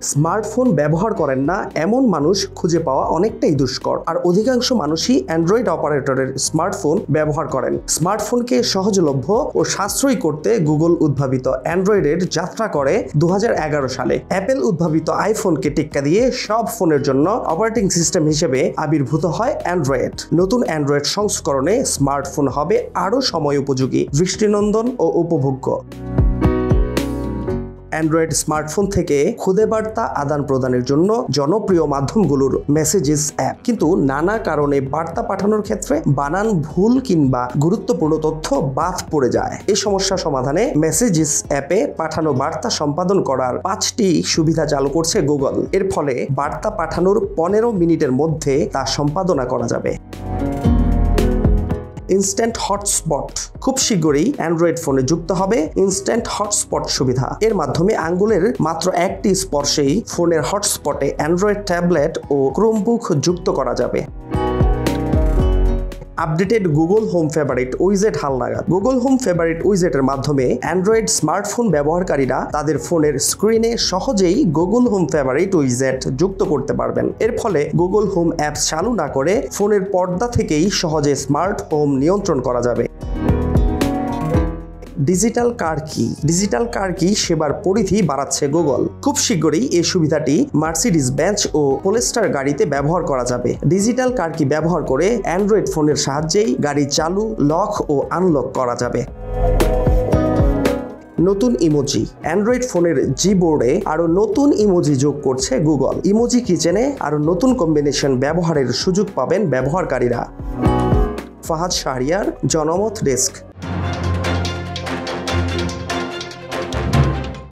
Smartphone ব্যবহার করেন না এমন মানুষ খুঁজে পাওয়া অনেকটাই দুষ্কর, আর অধিকাংশ মানুষই অ্যান্ড্রয়েড অপারেটরের স্মার্টফোন ব্যবহার করেন। স্মার্টফোনকে সহজলভ্য ও সাশ্রয়ী করতে গুগল উদ্ভাবিত অ্যান্ড্রয়েডের যাত্রা করে 2011 সালে। অ্যাপেল উদ্ভাবিত আইফোনকে টেক্কা দিয়ে সব ফোনের জন্য অপারেটিং সিস্টেম হিসেবে আবির্ভূত হয় অ্যান্ড্রয়েড। নতুন অ্যান্ড্রয়েড সংস্করণে স্মার্টফোন হবে আরও সময় উপযোগী, দৃষ্টিনন্দন ও উপভোগ্য। অ্যান্ড্রয়েড স্মার্টফোন থেকে খুদে বার্তা আদান প্রদানের জন্য জনপ্রিয় মাধ্যমগুলোর মেসেজেস অ্যাপ, কিন্তু নানা কারণে বার্তা পাঠানোর ক্ষেত্রে বানান ভুল কিংবা গুরুত্বপূর্ণ তথ্য বাদ পড়ে যায়। এই সমস্যা সমাধানে মেসেজেস অ্যাপে পাঠানো বার্তা সম্পাদন করার 5টি সুবিধা চালু করছে গুগল। এর ফলে বার্তা পাঠানোর 15 মিনিটের মধ্যে তা সম্পাদনা করা যাবে। ইনস্ট্যান্ট হটস্পট খুব শীঘ্রই অ্যান্ড্রয়েড ফোনে যুক্ত হবে ইনস্ট্যান্ট হটস্পট সুবিধা। এর মাধ্যমে আঙ্গুলের মাত্র একটি স্পর্শেই ফোনের হটস্পটে অ্যান্ড্রয়েড ট্যাবলেট ও ক্রোমবুক যুক্ত করা যাবে। আপডেটেড গুগল হোম ফেভারিট উইজেট হালনাগাদ। গুগল হোম ফেভারিট উইজেটের মাধ্যমে অ্যান্ড্রয়েড স্মার্টফোন ব্যবহারকারীরা তাদের ফোনের স্ক্রিনে সহজেই গুগল হোম ফেভারিট উইজেট যুক্ত করতে পারবেন। এর ফলে গুগল হোম অ্যাপস চালু না করে ফোনের পর্দা থেকেই সহজে স্মার্ট হোম নিয়ন্ত্রণ করা যাবে। ডিজিটাল কার কি সেবার পরিধি বাড়াচ্ছে গুগল। খুব শীঘ্রই এই সুবিধাটি মার্সিডিজ বেঞ্চ ও পোলেস্টার গাড়িতে ব্যবহার করা যাবে। ডিজিটাল কার কি ব্যবহার করে অ্যান্ড্রয়েড ফোনের সাহায্যেই গাড়ি চালু, লক ও আনলক করা যাবে। নতুন ইমোজি। অ্যান্ড্রয়েড ফোনের জিবোর্ডে আরো নতুন ইমোজি যোগ করছে গুগল। ইমোজি কিচেনে আরো নতুন কম্বিনেশন ব্যবহারের সুযোগ পাবেন ব্যবহারকারীরা। ফাহাদ শাহরিয়ার, জনমত ডেস্ক।